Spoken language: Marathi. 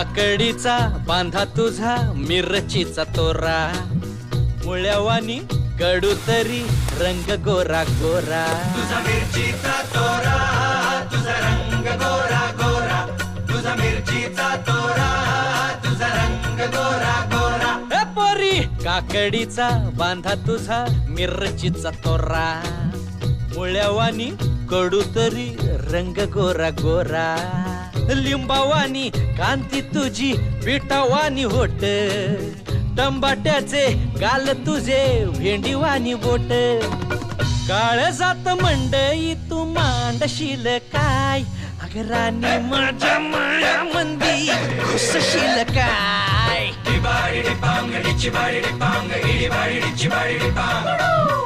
काकडीचा बांधा तुझा मिरचीचा तोरा मुळ्यावानी कडू तरी रंग गोरा गोरा तुझा मिरचीचा तोरा तुझा रंग गोरा गोरा तुझा मिरचीचा तोरा तुझा रंग गोरा गोरा ए पोरी काकडीचा बांधा तुझा मिरचीचा तोरा मुळ्यावानी कडू तरी रंग गोरा गोरा लिंबावानी कांती तुझी पिठावानी होट टंबाट्याचे गाल तुझे भेंडीवानी बोट काळ जात मंडई तू मांडशील काय अगरानी माझ्या माळ्यामंदी घुसशील काय डिबाडी डिपांग डिची बाडी डिपांग इडी बाडी डिची बाडी डिपांग